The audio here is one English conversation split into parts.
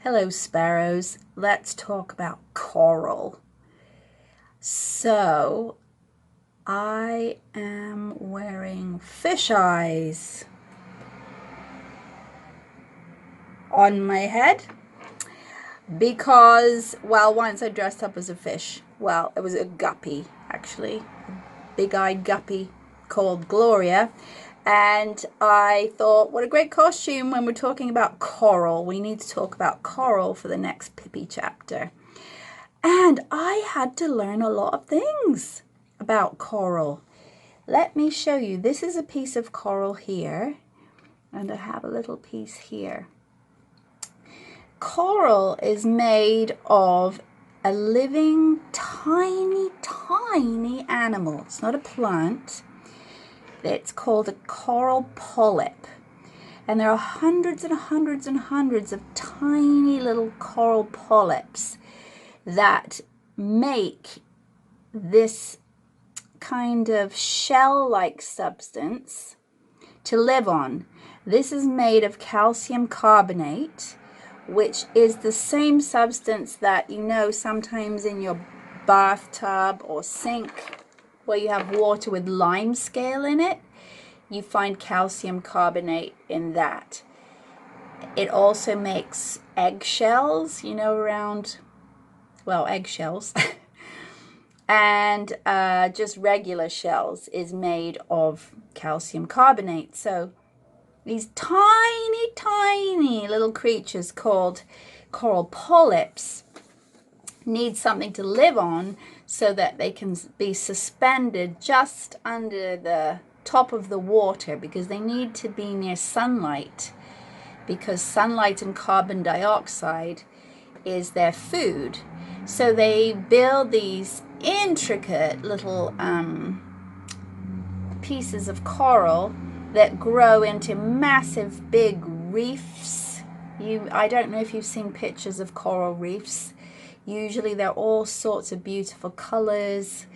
Hello, sparrows. Let's talk about coral. So, I am wearing fish eyes on my head because, well, once I dressed up as a fish. Well, it was a guppy, actually. Big-eyed guppy called Gloria. And I thought, what a great costume when we're talking about coral. We need to talk about coral for the next Pippi chapter. And I had to learn a lot of things about coral. Let me show you. This is a piece of coral here, and I have a little piece here. Coral is made of a living, tiny, tiny animal. It's not a plant. It's called a coral polyp. And there are hundreds and hundreds and hundreds of tiny little coral polyps that make this kind of shell-like substance to live on. This is made of calcium carbonate, which is the same substance that you know sometimes in your bathtub or sink where you have water with lime scale in it. You find calcium carbonate in that. It also makes eggshells, you know, around, well, eggshells. And just regular shells is made of calcium carbonate. So these tiny, tiny little creatures called coral polyps need something to live on so that they can be suspended just under the top of the water, because they need to be near sunlight, because sunlight and carbon dioxide is their food. So they build these intricate little pieces of coral that grow into massive big reefs. I don't know if you've seen pictures of coral reefs. Usually they're all sorts of beautiful colors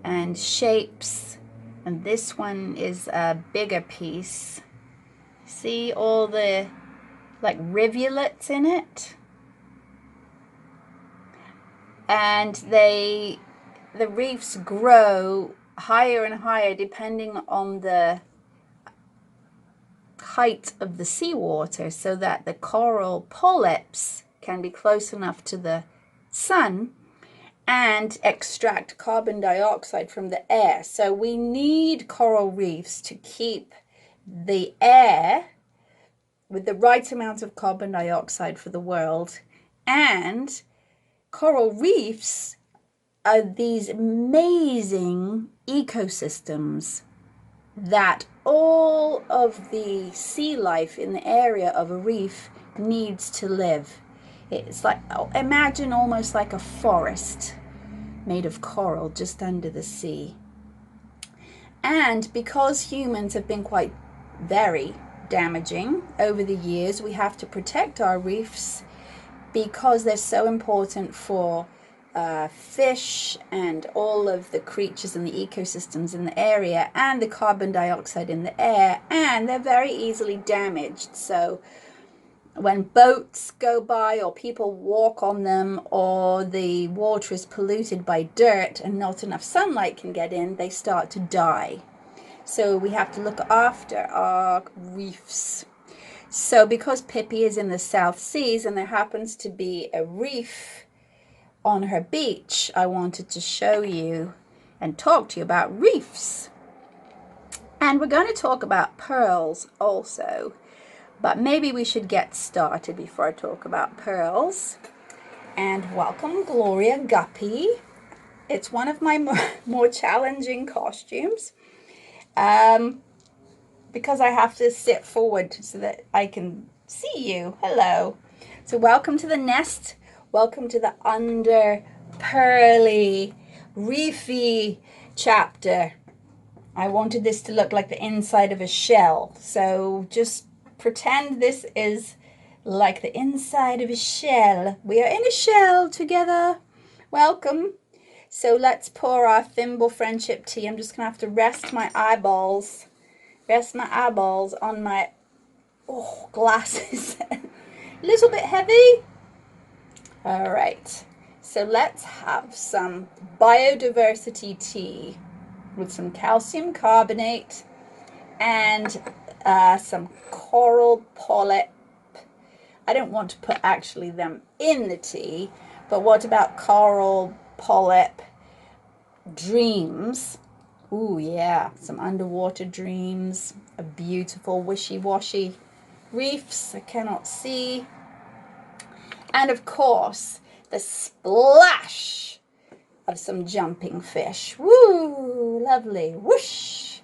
and shapes, and this one is a bigger piece. See all the like rivulets in it? And the reefs grow higher and higher depending on the height of the seawater, so that the coral polyps can be close enough to the sun and extract carbon dioxide from the air. So we need coral reefs to keep the air with the right amount of carbon dioxide for the world. And coral reefs are these amazing ecosystems that all of the sea life in the area of a reef needs to live. It's like, imagine almost like a forest made of coral just under the sea. And because humans have been quite very damaging over the years, we have to protect our reefs because they're so important for fish and all of the creatures and the ecosystems in the area, and the carbon dioxide in the air, and they're very easily damaged. So when boats go by or people walk on them, or the water is polluted by dirt and not enough sunlight can get in, they start to die. So we have to look after our reefs. So because Pippi is in the South Seas and there happens to be a reef on her beach, I wanted to show you and talk to you about reefs. And we're going to talk about pearls also, but maybe we should get started before I talk about pearls. And welcome, Gloria Guppy. It's one of my more challenging costumes because I have to sit forward so that I can see you. Hello. So welcome to the nest. Welcome to the under pearly, reefy chapter. I wanted this to look like the inside of a shell. So just pretend this is like the inside of a shell. We are in a shell together. Welcome. So let's pour our Thimble Friendship tea. I'm just going to have to rest my eyeballs on my glasses. A little bit heavy. All right. So let's have some biodiversity tea with some calcium carbonate and some coral polyp. I don't want to put actually them in the tea, but what about coral polyp dreams? Ooh, yeah, some underwater dreams, a beautiful wishy-washy reefs I cannot see, and of course the splash of some jumping fish. Woo, lovely, whoosh.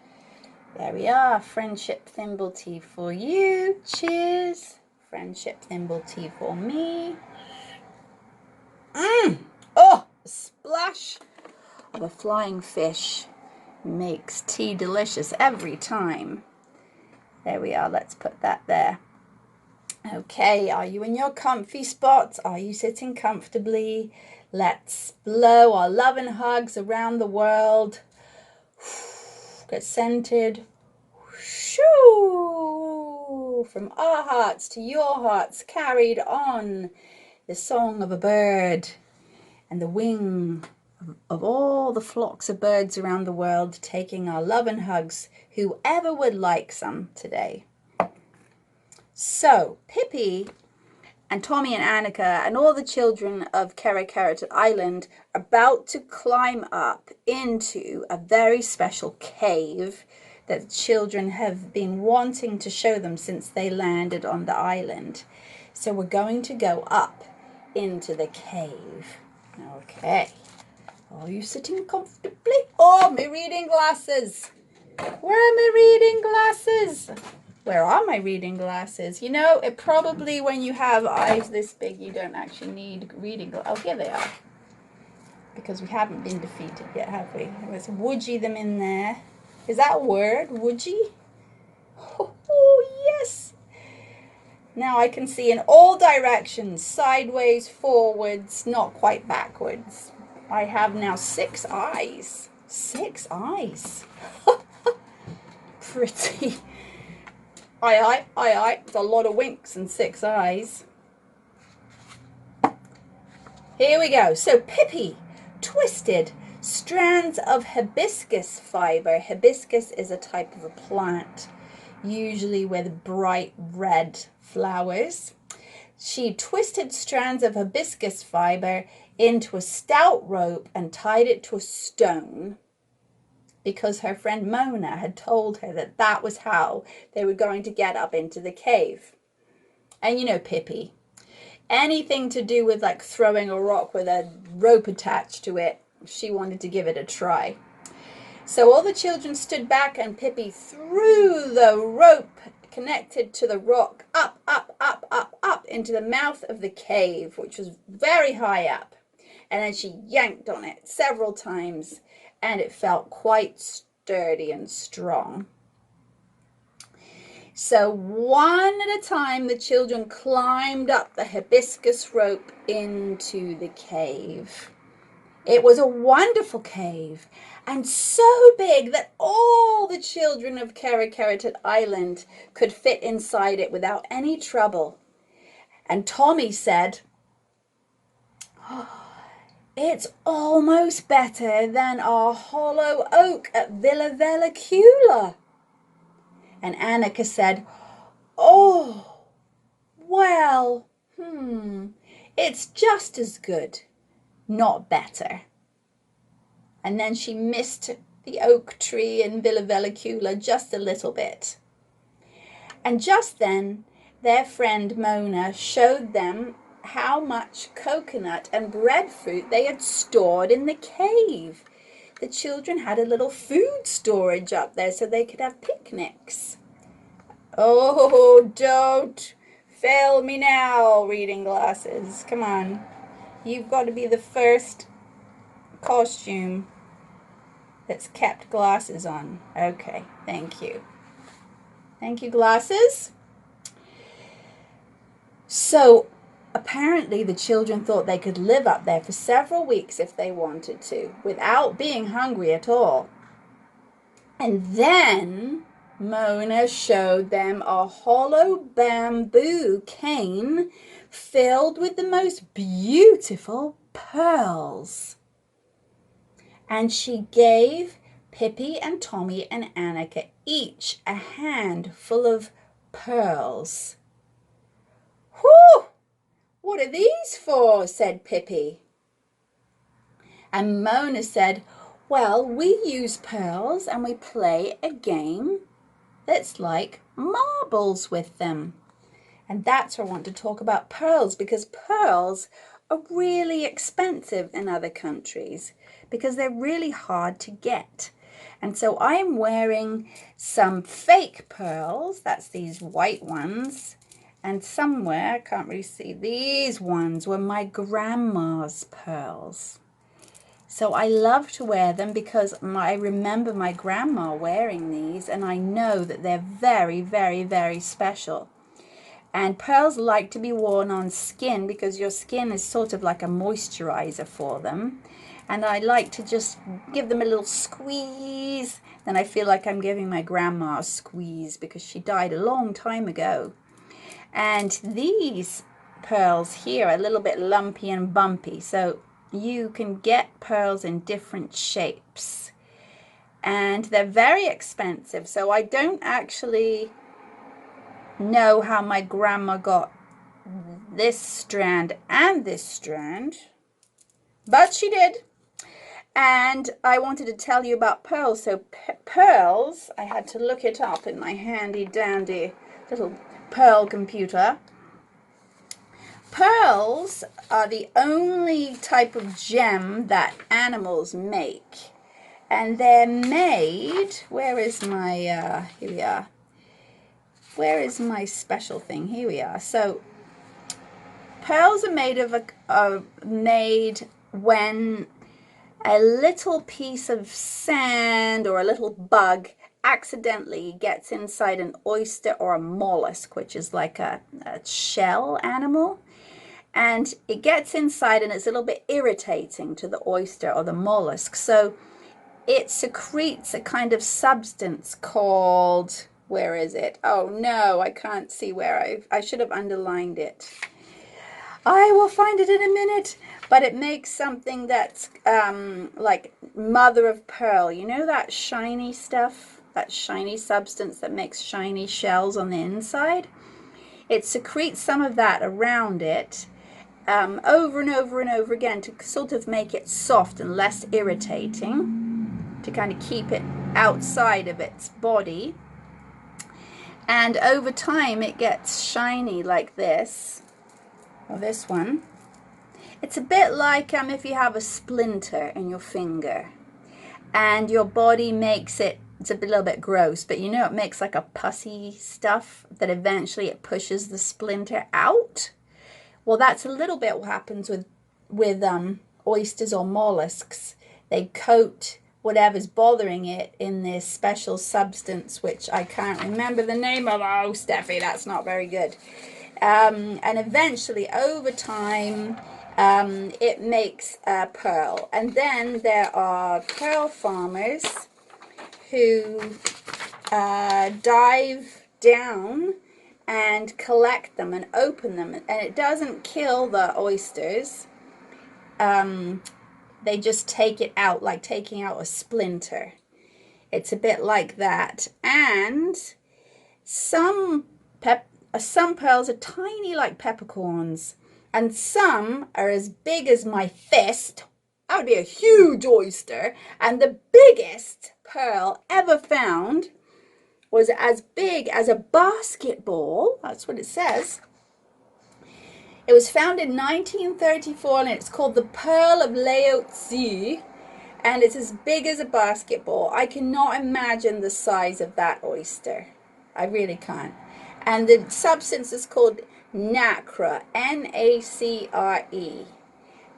There we are, friendship thimble tea for you. Cheers. Friendship thimble tea for me. Oh, a splash of a flying fish makes tea delicious every time. There we are, let's put that there. Okay, are you in your comfy spots? Are you sitting comfortably? Let's blow our love and hugs around the world. Get centered. Shoo! From our hearts to your hearts, carried on the song of a bird and the wing of all the flocks of birds around the world, taking our love and hugs, whoever would like some today. So, Pippi and Tommy and Annika and all the children of Kerikeritet Island are about to climb up into a very special cave that the children have been wanting to show them since they landed on the island. So we're going to go up into the cave. Okay. Are you sitting comfortably? Oh, my reading glasses. Where are my reading glasses? Where are my reading glasses? You know, it probably when you have eyes this big, you don't actually need reading glasses. Oh, here they are. Because we haven't been defeated yet, have we? Let's woodgie them in there. Is that a word? Woodgie? Oh, yes. Now I can see in all directions, sideways, forwards, not quite backwards. I have now 6 eyes. 6 eyes. Pretty. Aye. It's a lot of winks and 6 eyes. Here we go. So Pippi twisted strands of hibiscus fiber. Hibiscus is a type of a plant, usually with bright red flowers. She twisted strands of hibiscus fiber into a stout rope and tied it to a stone, because her friend Mona had told her that that was how they were going to get up into the cave. And you know Pippi, anything to do with like throwing a rock with a rope attached to it, she wanted to give it a try. So all the children stood back and Pippi threw the rope connected to the rock up into the mouth of the cave, which was very high up. And then she yanked on it several times, and it felt quite sturdy and strong. So one at a time, the children climbed up the hibiscus rope into the cave. It was a wonderful cave, and so big that all the children of Kerikeritet Island could fit inside it without any trouble. And Tommy said, "It's almost better than our hollow oak at Villa Vellicula." And Annika said, "Oh, well, it's just as good, not better." And then she missed the oak tree in Villa Vellicula just a little bit. And just then, their friend Mona showed them how much coconut and breadfruit they had stored in the cave. The children had a little food storage up there so they could have picnics. Oh, don't fail me now, reading glasses. Come on. You've got to be the first costume that's kept glasses on. Okay, thank you. Thank you, glasses. So apparently the children thought they could live up there for several weeks if they wanted to, without being hungry at all. And then Mona showed them a hollow bamboo cane filled with the most beautiful pearls. And she gave Pippi and Tommy and Annika each a hand full of pearls. "Whew! What are these for?" said Pippi. And Mona said, "Well, we use pearls and we play a game that's like marbles with them." And that's why I want to talk about pearls, because pearls are really expensive in other countries because they're really hard to get. And so I'm wearing some fake pearls. That's these white ones. And somewhere, I can't really see, these ones were my grandma's pearls. So I love to wear them because I remember my grandma wearing these, and I know that they're very, very, very special. And pearls like to be worn on skin because your skin is sort of like a moisturizer for them. And I like to just give them a little squeeze. Then I feel like I'm giving my grandma a squeeze because she died a long time ago. And these pearls here are a little bit lumpy and bumpy. So you can get pearls in different shapes. And they're very expensive. So I don't actually know how my grandma got this strand and this strand, but she did. And I wanted to tell you about pearls. So pearls, I had to look it up in my handy dandy little pearl computer. Pearls are the only type of gem that animals make. And they're made, where is my, here we are. Where is my special thing? Here we are. So pearls are made when a little piece of sand or a little bug accidentally gets inside an oyster or a mollusk, which is like a shell animal. And it gets inside and it's a little bit irritating to the oyster or the mollusk. So it secretes a kind of substance called, where is it? Oh no, I can't see where I should have underlined it. I will find it in a minute. But it makes something that's like mother of pearl. You know that shiny stuff? That shiny substance that makes shiny shells on the inside? It secretes some of that around it over and over and over again to sort of make it soft and less irritating, to kind of keep it outside of its body. And over time it gets shiny like this, or this one. It's a bit like if you have a splinter in your finger and your body makes it, it's a little bit gross, but you know it makes like a pussy stuff that eventually it pushes the splinter out. Well, that's a little bit what happens with oysters or mollusks. They coat whatever's bothering it in this special substance, which I can't remember the name of. Oh, Steffi, that's not very good. And eventually, over time, it makes a pearl. And then there are pearl farmers who dive down and collect them and open them. And it doesn't kill the oysters. They just take it out, like taking out a splinter. It's a bit like that. And some pearls are tiny like peppercorns. And some are as big as my fist. That would be a huge oyster. And the biggest pearl ever found was as big as a basketball. That's what it says. It was found in 1934 and it's called the Pearl of Laozi. And it's as big as a basketball. I cannot imagine the size of that oyster. I really can't. And the substance is called nacre, N-A-C-R-E.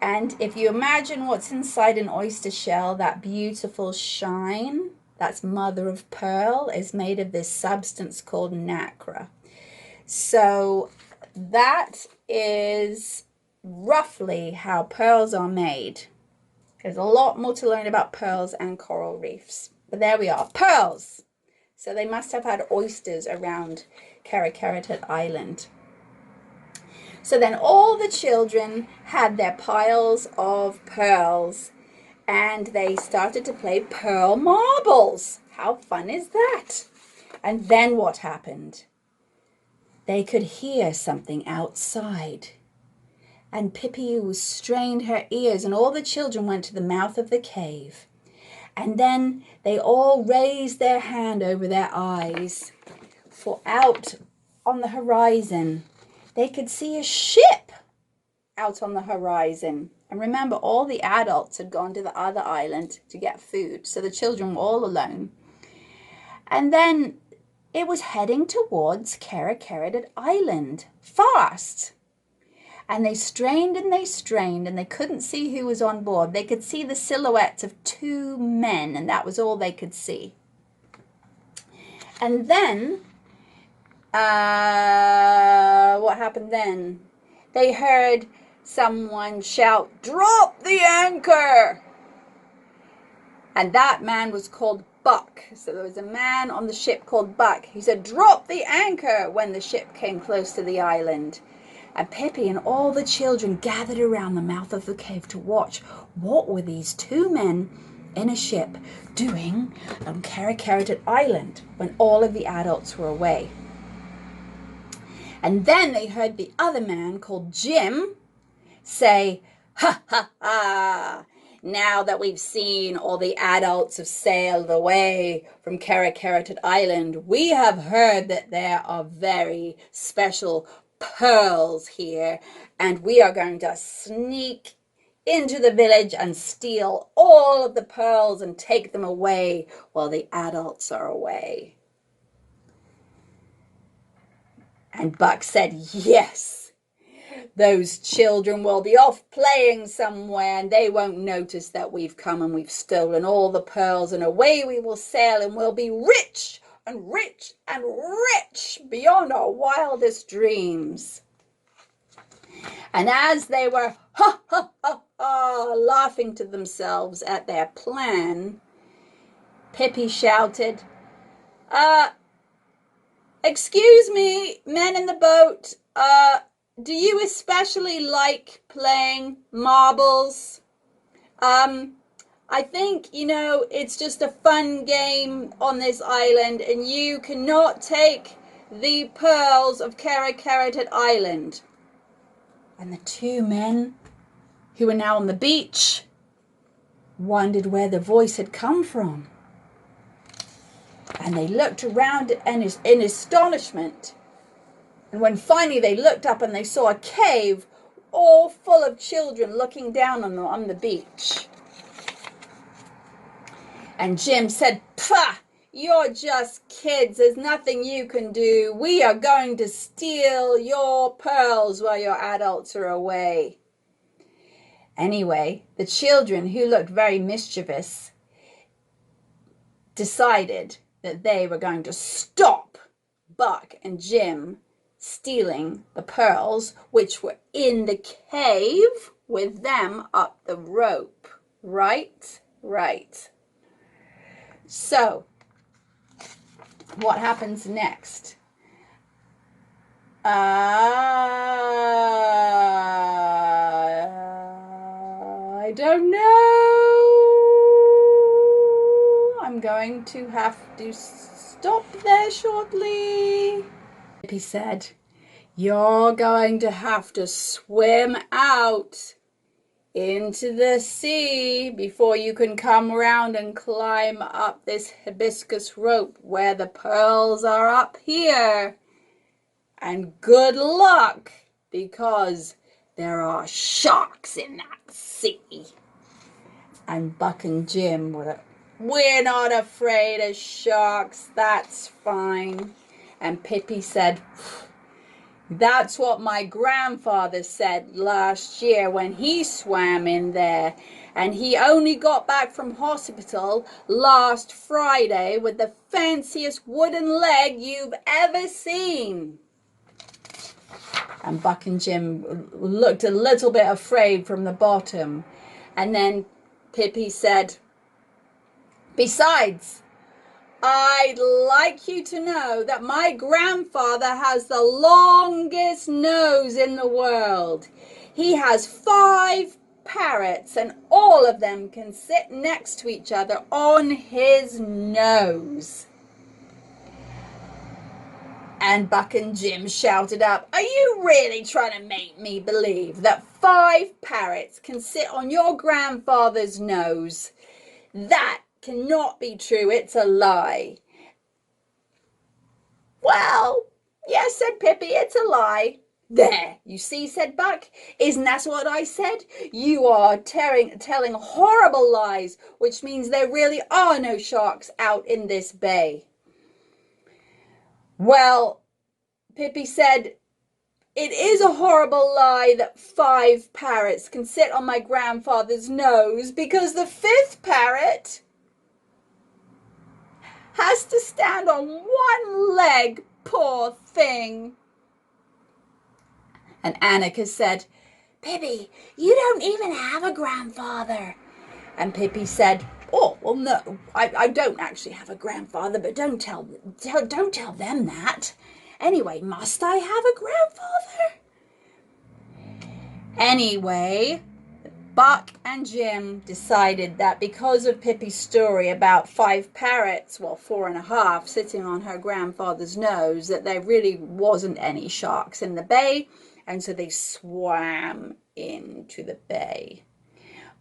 And if you imagine what's inside an oyster shell, that beautiful shine, that's mother of pearl, is made of this substance called nacre. So that is roughly how pearls are made. There's a lot more to learn about pearls and coral reefs. But there we are, pearls. So they must have had oysters around Karakeretet Island. So then all the children had their piles of pearls and they started to play pearl marbles. How fun is that? And then what happened? They could hear something outside. And Pippi strained her ears, and all the children went to the mouth of the cave. And then they all raised their hand over their eyes, for out on the horizon, they could see a ship out on the horizon. And remember, all the adults had gone to the other island to get food, so the children were all alone. And then it was heading towards Kerikerited Island, fast. And they strained and they couldn't see who was on board. They could see the silhouettes of two men, and that was all they could see. And then, what happened then? They heard someone shout, "Drop the anchor!" And that man was called Buck. So there was a man on the ship called Buck. He said, "Drop the anchor," when the ship came close to the island. And Pippi and all the children gathered around the mouth of the cave to watch what were these two men in a ship doing on Kerikerited Island when all of the adults were away. And then they heard the other man called Jim say, "Ha ha ha, now that we've seen all the adults have sailed away from Kerikerited Island, we have heard that there are very special pearls here, and we are going to sneak into the village and steal all of the pearls and take them away while the adults are away." And Buck said, "Yes, those children will be off playing somewhere and they won't notice that we've come and we've stolen all the pearls, and away we will sail and we'll be rich and rich and rich beyond our wildest dreams." And as they were laughing to themselves at their plan, Pippi shouted, "Excuse me, men in the boat, do you especially like playing marbles? I think, it's just a fun game on this island, and you cannot take the pearls of Kerikerited Island." And the two men who were now on the beach wondered where the voice had come from. And they looked around in astonishment. And when finally they looked up and they saw a cave all full of children looking down on them on the beach. And Jim said, "Pah, you're just kids. There's nothing you can do. We are going to steal your pearls while your adults are away." Anyway, the children, who looked very mischievous, decided that they were going to stop Buck and Jim stealing the pearls, which were in the cave with them up the rope. Right. So, what happens next? I don't know. I'm going to have to stop there shortly. He said, "You're going to have to swim out into the sea before you can come around and climb up this hibiscus rope where the pearls are up here. And good luck, because there are sharks in that sea." And Buck and Jim were, "We're not afraid of sharks, that's fine." And Pippi said, "That's what my grandfather said last year when he swam in there. And he only got back from hospital last Friday with the fanciest wooden leg you've ever seen." And Buck and Jim looked a little bit afraid from the bottom. And then Pippi said, "Besides, I'd like you to know that my grandfather has the longest nose in the world. He has 5 parrots, and all of them can sit next to each other on his nose. And Buck and Jim shouted up, "Are you really trying to make me believe that 5 parrots can sit on your grandfather's nose? That cannot be true. It's a lie." "Well, yes," said Pippi, "it's a lie." "There, you see," said Buck. "Isn't that what I said? You are telling horrible lies, which means there really are no sharks out in this bay." "Well," Pippi said, "it is a horrible lie that 5 parrots can sit on my grandfather's nose, because the 5th parrot has to stand on one leg, poor thing." And Annika said, "Pippi, you don't even have a grandfather." And Pippi said, "Oh, well, no, I don't actually have a grandfather, but don't tell them that. Anyway, must I have a grandfather?" Anyway, Buck and Jim decided that because of Pippi's story about 5 parrots, well, 4.5, sitting on her grandfather's nose, that there really wasn't any sharks in the bay, and so they swam into the bay.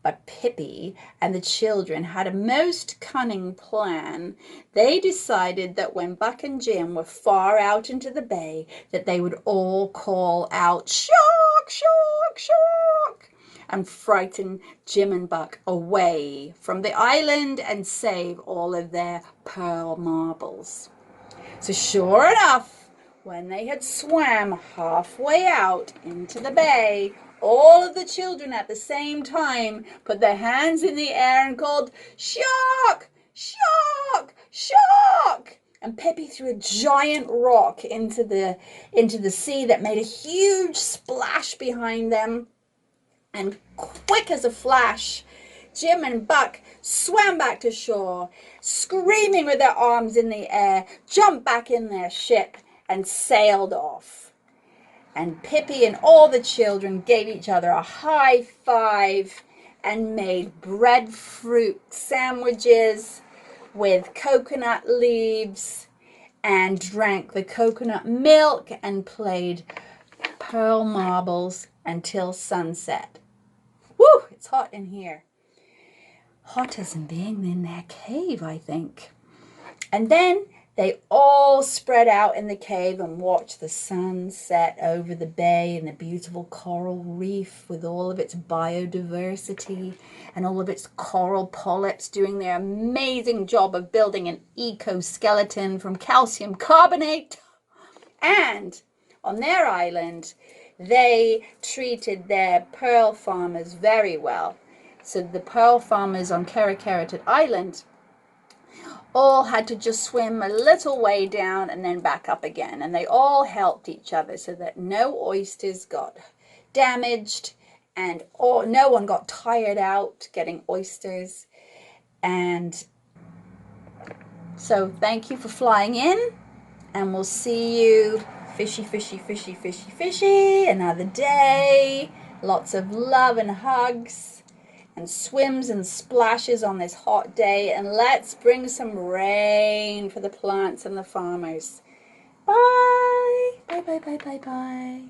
But Pippi and the children had a most cunning plan. They decided that when Buck and Jim were far out into the bay, that they would all call out, "Shark, shark, shark," and frighten Jim and Buck away from the island and save all of their pearl marbles. So sure enough, when they had swam halfway out into the bay, all of the children at the same time put their hands in the air and called, "Shark! Shark! Shark!" And Pippi threw a giant rock into the sea that made a huge splash behind them. And quick as a flash, Jim and Buck swam back to shore, screaming with their arms in the air, jumped back in their ship, and sailed off. And Pippi and all the children gave each other a high five and made breadfruit sandwiches with coconut leaves and drank the coconut milk and played pearl marbles until sunset. Woo, it's hot in here. Hotter than being in their cave, I think. And then they all spread out in the cave and watched the sun set over the bay and the beautiful coral reef with all of its biodiversity and all of its coral polyps doing their amazing job of building an ecoskeleton from calcium carbonate. And on their island, they treated their pearl farmers very well. So the pearl farmers on Kerikeritet Island all had to just swim a little way down and then back up again. And they all helped each other so that no oysters got damaged and no one got tired out getting oysters. And so thank you for flying in, and we'll see you fishy, fishy, fishy, fishy, fishy another day. Lots of love and hugs and swims and splashes on this hot day, and let's bring some rain for the plants and the farmers. Bye. Bye, bye, bye, bye, bye.